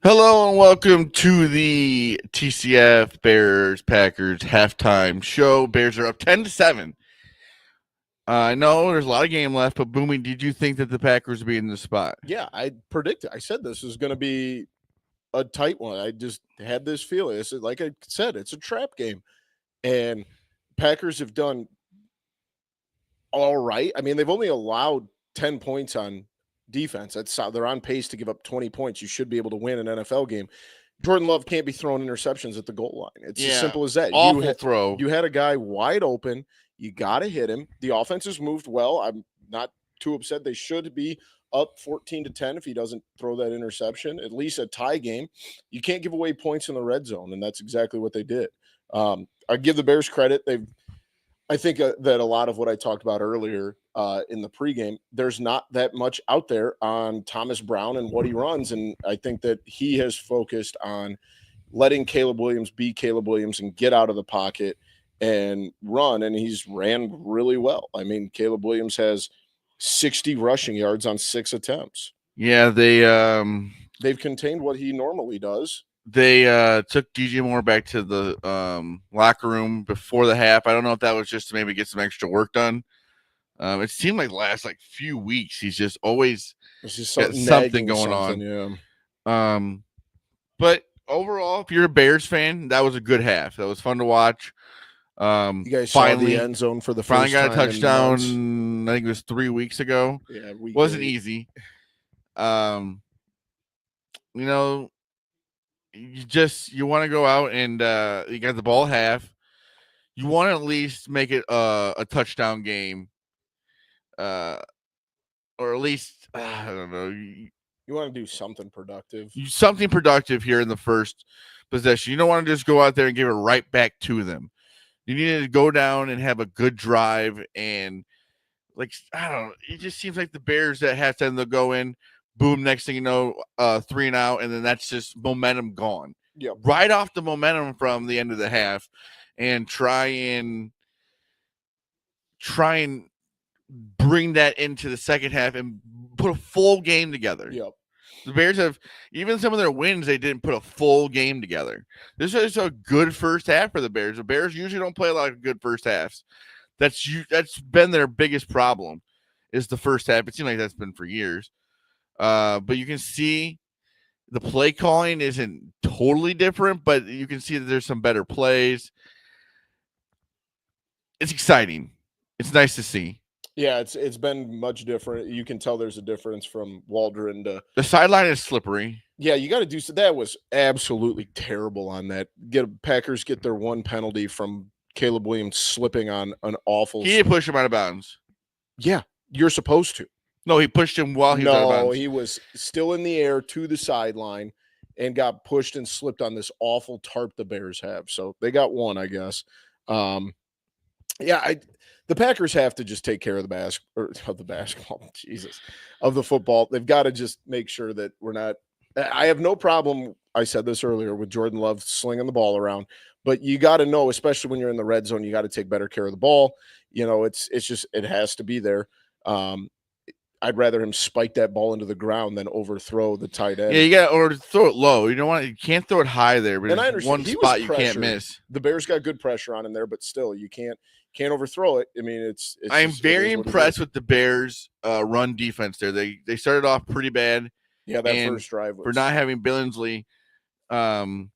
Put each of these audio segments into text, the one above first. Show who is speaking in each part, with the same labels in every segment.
Speaker 1: Hello and welcome to the TCF Bears Packers halftime show. Bears are up 10-7. I know there's a lot of game left, but Boomy, did you think that the Packers would be in the spot?
Speaker 2: Yeah, I predicted. I said this is going to be a tight one. I just had this feeling. Like I said, it's a trap game, and Packers have done all right. I mean, they've only allowed 10 points on defense. They're on pace to give up 20 points. You should be able to win an NFL game. Jordan Love can't be throwing interceptions at the goal line. It's as simple as that.
Speaker 1: Awful throw.
Speaker 2: You had a guy wide open. You got to hit him. The offense has moved well. I'm not too upset. They should be up 14-10 if he doesn't throw that interception. At least a tie game. You can't give away points in the red zone, and that's exactly what they did. I give the Bears credit. I think that a lot of what I talked about earlier in the pregame, there's not that much out there on Thomas Brown and what he runs. And I think that he has focused on letting Caleb Williams be Caleb Williams and get out of the pocket and run. And he's ran really well. I mean, Caleb Williams has 60 rushing yards on 6 attempts.
Speaker 1: Yeah,
Speaker 2: they've contained what he normally does.
Speaker 1: They took DJ Moore back to the locker room before the half. I don't know if that was just to maybe get some extra work done. It seemed like the last few weeks he's just always got something going on.
Speaker 2: Yeah.
Speaker 1: But overall, if you're a Bears fan, that was a good half. That was fun to watch.
Speaker 2: You guys finally saw the end zone for the
Speaker 1: finally
Speaker 2: first
Speaker 1: got a touchdown. I think it was 3 weeks ago.
Speaker 2: Yeah,
Speaker 1: wasn't easy. You know, you want to go out and you got the ball half. You want to at least make it a touchdown game, or at least I don't know.
Speaker 2: You want to do something productive.
Speaker 1: Something productive here in the first possession. You don't want to just go out there and give it right back to them. You need to go down and have a good drive and I don't know. It just seems like the Bears at halftime they'll go in, boom, next thing you know, 3 and out, and then that's just momentum gone.
Speaker 2: Yeah.
Speaker 1: Right off the momentum from the end of the half and try and bring that into the second half and put a full game together.
Speaker 2: Yep.
Speaker 1: The Bears have, even some of their wins, they didn't put a full game together. This is a good first half for the Bears. The Bears usually don't play a lot of good first halves. That's been their biggest problem, is the first half. It seems like that's been for years. But you can see the play calling isn't totally different, but you can see that there's some better plays. It's exciting. It's nice to see.
Speaker 2: Yeah, it's been much different. You can tell there's a difference from Waldron to
Speaker 1: the sideline is slippery.
Speaker 2: Yeah, you got to do so. That was absolutely terrible on that. Packers get their one penalty from Caleb Williams slipping on an awful.
Speaker 1: He didn't push him out of bounds.
Speaker 2: Yeah, you're supposed to.
Speaker 1: No, he pushed him while he was out of bounds.
Speaker 2: No, he was still in the air to the sideline and got pushed and slipped on this awful tarp the Bears have. So they got one, I guess. The Packers have to just take care of the basketball, Jesus, of the football. They've got to just make sure that we're not. I have no problem. I said this earlier with Jordan Love slinging the ball around, but you got to know, especially when you're in the red zone, you got to take better care of the ball. You know, it's just it has to be there. I'd rather him spike that ball into the ground than overthrow the tight end.
Speaker 1: Yeah, you got or throw it low. You can't throw it high there, but there's one spot you can't miss.
Speaker 2: The Bears got good pressure on him there, but still, you can't overthrow it. I mean, it's
Speaker 1: I am very impressed with the Bears' run defense there. They started off pretty bad.
Speaker 2: Yeah, that first drive
Speaker 1: for not having Billingsley. They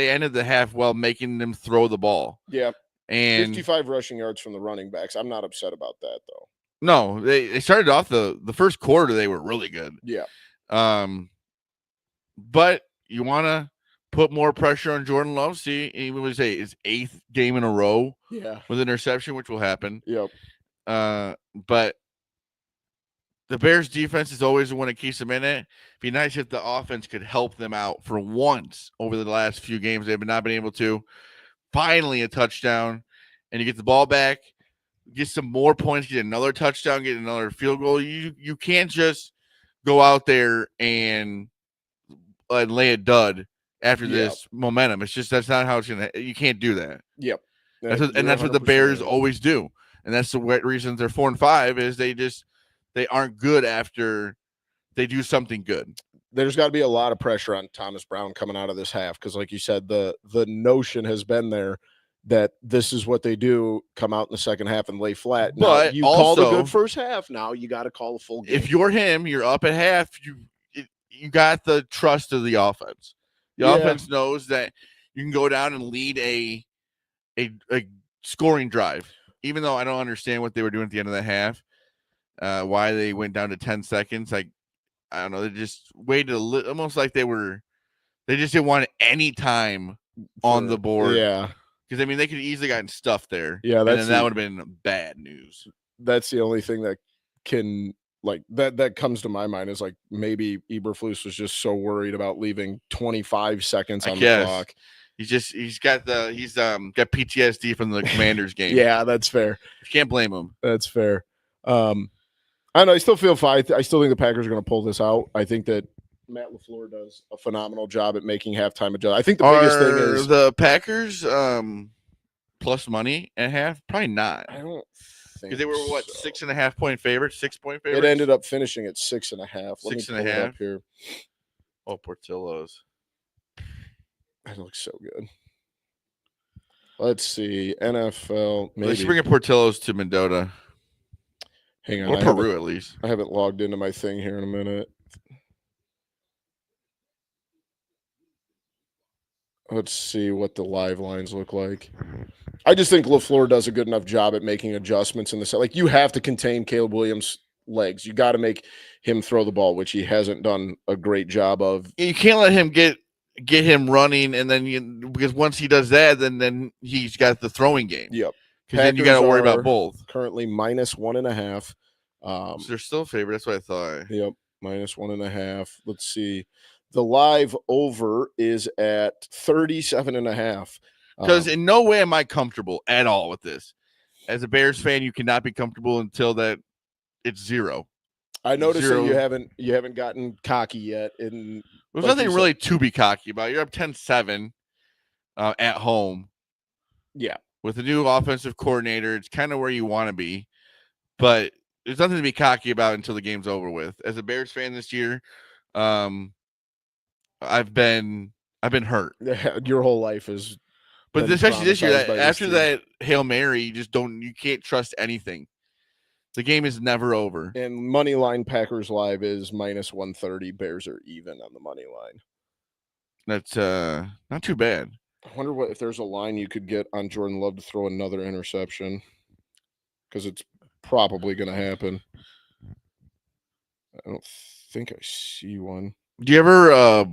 Speaker 1: ended the half well, making them throw the ball.
Speaker 2: Yeah,
Speaker 1: and
Speaker 2: 55 rushing yards from the running backs. I'm not upset about that though.
Speaker 1: No, they started off the first quarter. They were really good.
Speaker 2: Yeah.
Speaker 1: But you want to put more pressure on Jordan Love. See, he was his 8th game in a row.
Speaker 2: Yeah.
Speaker 1: With interception, which will happen.
Speaker 2: Yep.
Speaker 1: But the Bears defense is always the one that keeps them in it. It'd be nice if the offense could help them out for once over the last few games. They've not been able to. Finally, a touchdown, and you get the ball back, get some more points, get another touchdown, get another field goal. You can't just go out there and lay a dud after this momentum. It's just that's not how it's gonna. You can't do that.
Speaker 2: Yep.
Speaker 1: That's what the Bears always do, and that's the reason they're 4-5 is they aren't good after they do something good.
Speaker 2: there's got to be a lot of pressure on Thomas Brown coming out of this half because, like you said, the notion has been there that this is what they do: come out in the second half and lay flat. Now
Speaker 1: But
Speaker 2: you called a
Speaker 1: also,
Speaker 2: good first half. Now you got to call a full game.
Speaker 1: if you're him, you're up at half. You got the trust of the offense. The offense knows that you can go down and lead a scoring drive. Even though I don't understand what they were doing at the end of the half, why they went down to 10 seconds. Like, I don't know. They just waited almost like they just didn't want any time on the board.
Speaker 2: Yeah.
Speaker 1: Because, I mean, they could easily gotten stuff there.
Speaker 2: Yeah.
Speaker 1: And then that would have been bad news.
Speaker 2: That's the only thing that can, like, that comes to my mind is, like, maybe Eberflus was just so worried about leaving 25 seconds on the clock.
Speaker 1: He's got PTSD from the Commanders game.
Speaker 2: Yeah, that's fair.
Speaker 1: You can't blame him.
Speaker 2: That's fair. I don't know. I still feel fine. I still think the Packers are going to pull this out. I think that Matt LaFleur does a phenomenal job at making halftime adjustments. I think the biggest thing is
Speaker 1: the Packers plus money at half. Probably not.
Speaker 2: I don't think
Speaker 1: because they were 6.5 point favorites, 6 point favorites.
Speaker 2: It ended up finishing at 6.5.
Speaker 1: 6.5
Speaker 2: here.
Speaker 1: Oh, Portillo's.
Speaker 2: That looks so good. Let's see. NFL. Maybe.
Speaker 1: Let's bring Portillo's to Mendota.
Speaker 2: Hang on.
Speaker 1: Or Peru, at least.
Speaker 2: I haven't logged into my thing here in a minute. Let's see what the live lines look like. I just think LaFleur does a good enough job at making adjustments in the set. Like, you have to contain Caleb Williams' legs. You got to make him throw the ball, which he hasn't done a great job of.
Speaker 1: You can't let him get him running, and then because once he does that, then he's got the throwing game.
Speaker 2: Yep.
Speaker 1: Because then you got to worry about both.
Speaker 2: Currently -1.5.
Speaker 1: So they're still favored. That's what I thought.
Speaker 2: Yep, -1.5. Let's see. The live over is at 37.5.
Speaker 1: Because in no way am I comfortable at all with this. As a Bears fan, you cannot be comfortable until that it's 0.
Speaker 2: I noticed that you haven't gotten cocky yet. There's
Speaker 1: nothing really to be cocky about. You're up 10-7 at home.
Speaker 2: Yeah.
Speaker 1: With a new offensive coordinator, it's kind of where you want to be. But there's nothing to be cocky about until the game's over with. As a Bears fan this year, I've been hurt.
Speaker 2: Your whole life is.
Speaker 1: But especially this year, after that Hail Mary, you can't trust anything. The game is never over.
Speaker 2: And money line Packers live is -130. Bears are even on the money line.
Speaker 1: That's not too bad.
Speaker 2: I wonder if there's a line you could get on Jordan Love to throw another interception, because it's probably going to happen. I don't think I see one.
Speaker 1: Do you ever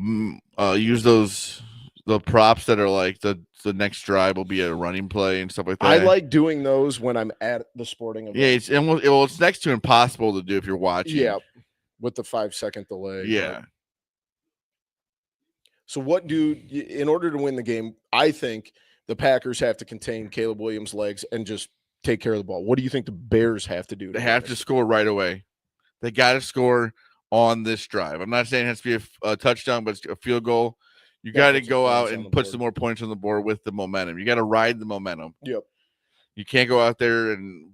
Speaker 1: use the props that are like the next drive will be a running play and stuff like that?
Speaker 2: I like doing those when I'm at the sporting event.
Speaker 1: Yeah, it's next to impossible to do if you're watching.
Speaker 2: Yeah, with the 5-second delay.
Speaker 1: Yeah.
Speaker 2: But. So in order to win the game, I think the Packers have to contain Caleb Williams' legs and just take care of the ball. What do you think the Bears have to do?
Speaker 1: They have to score right away. They got to score on this drive. I'm not saying it has to be a touchdown, but it's a field goal. You got to go out and put some more points on the board with the momentum. You got to ride the momentum.
Speaker 2: Yep.
Speaker 1: You can't go out there and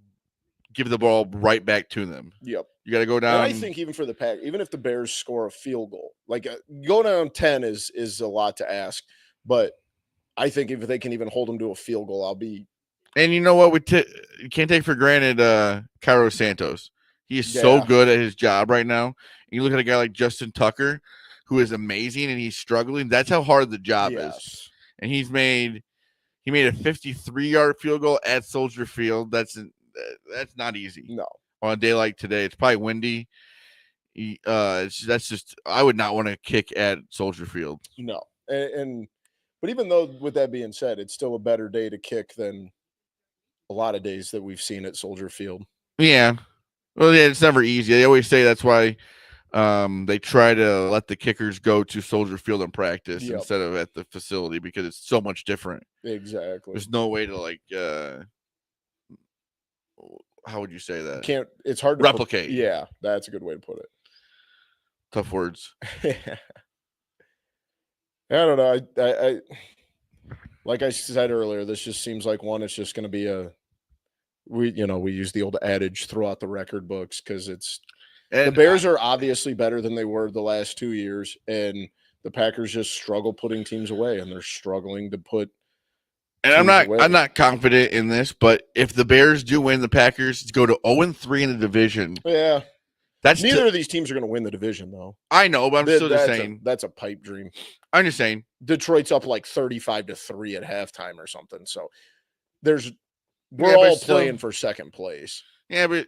Speaker 1: give the ball right back to them.
Speaker 2: Yep.
Speaker 1: You got to go down.
Speaker 2: And I think even for the Pack, even if the Bears score a field goal, like go down 10 is a lot to ask. But I think if they can even hold them to a field goal, I'll be.
Speaker 1: And you know what? You can't take for granted Cairo Santos. He is so good at his job right now. And you look at a guy like Justin Tucker, who is amazing, and he's struggling. That's how hard the job is. And he made a 53-yard field goal at Soldier Field. That's not easy.
Speaker 2: No.
Speaker 1: On a day like today, it's probably windy. That's just, I would not want to kick at Soldier Field.
Speaker 2: No. But even though, with that being said, it's still a better day to kick than a lot of days that we've seen at Soldier Field.
Speaker 1: Yeah. Well, yeah, it's never easy. They always say that's why they try to let the kickers go to Soldier Field and practice instead of at the facility, because it's so much different.
Speaker 2: Exactly.
Speaker 1: There's no way to how would you say that?
Speaker 2: It's hard to
Speaker 1: replicate.
Speaker 2: Yeah, that's a good way to put it.
Speaker 1: Tough words.
Speaker 2: I don't know. I like I said earlier, this just seems like one. It's just going to be we use the old adage, throw out the record books, because it's
Speaker 1: And
Speaker 2: The Bears are obviously better than they were the last 2 years, and the Packers just struggle putting teams away, and they're struggling to put.
Speaker 1: And
Speaker 2: teams away.
Speaker 1: I'm not confident in this, but if the Bears do win, the Packers go to 0-3 in the division.
Speaker 2: Yeah,
Speaker 1: That's
Speaker 2: neither of these teams are going to win the division, though.
Speaker 1: I know, but I'm still just saying.
Speaker 2: That's a pipe dream.
Speaker 1: I'm just saying.
Speaker 2: Detroit's up like 35-3 at halftime or something. So we're all playing for second place.
Speaker 1: Yeah, but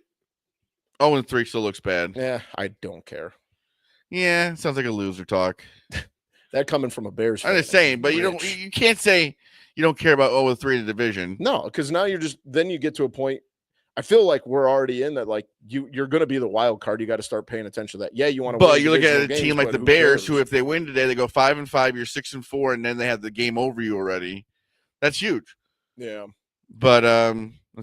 Speaker 1: 0-3 still looks bad.
Speaker 2: Yeah, I don't care.
Speaker 1: Yeah, sounds like a loser talk.
Speaker 2: That coming from a Bears fan.
Speaker 1: I'm just saying, but you can't say you don't care about 0-3 in the division.
Speaker 2: No, because now then you get to a point. I feel like we're already in that. Like you're going to be the wild card. You got to start paying attention to that. Yeah, you want to.
Speaker 1: But you look at a team like the Bears, who if they win today, they go 5-5. You're 6-4, and then they have the game over you already. That's huge.
Speaker 2: Yeah.
Speaker 1: But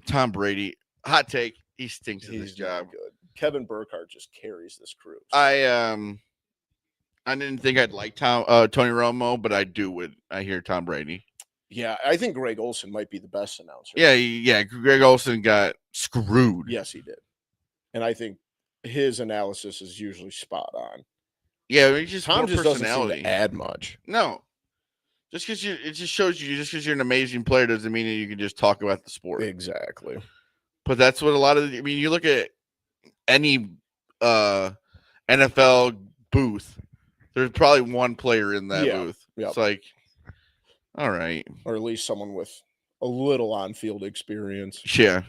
Speaker 1: Tom Brady, hot take, he stinks at this job.
Speaker 2: Good. Kevin Burkhardt just carries this crew.
Speaker 1: I didn't think I'd like Tony Romo, but I do when I hear Tom Brady.
Speaker 2: Yeah, I think Greg Olsen might be the best announcer.
Speaker 1: Yeah. Greg Olsen got screwed.
Speaker 2: Yes, he did. And I think his analysis is usually spot on.
Speaker 1: Yeah, he just
Speaker 2: Tom just doesn't seem to add much.
Speaker 1: No. It just shows you just because you're an amazing player doesn't mean that you can just talk about the sport.
Speaker 2: Exactly.
Speaker 1: But that's what you look at any NFL booth, there's probably one player in that booth. Yep. It's like, all right.
Speaker 2: Or at least someone with a little on-field experience.
Speaker 1: Yeah.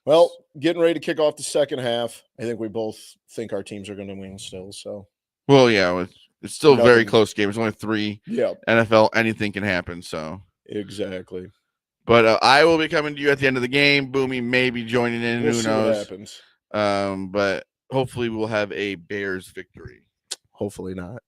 Speaker 2: Well, getting ready to kick off the second half. I think we both think our teams are going to win still. So.
Speaker 1: Well, yeah, it's still a very close game. It's only 3.
Speaker 2: Yeah. NFL,
Speaker 1: anything can happen. So.
Speaker 2: Exactly.
Speaker 1: But I will be coming to you at the end of the game. Boomy may be joining in.
Speaker 2: We'll
Speaker 1: Who
Speaker 2: see
Speaker 1: knows?
Speaker 2: What happens.
Speaker 1: But hopefully we'll have a Bears victory.
Speaker 2: Hopefully not.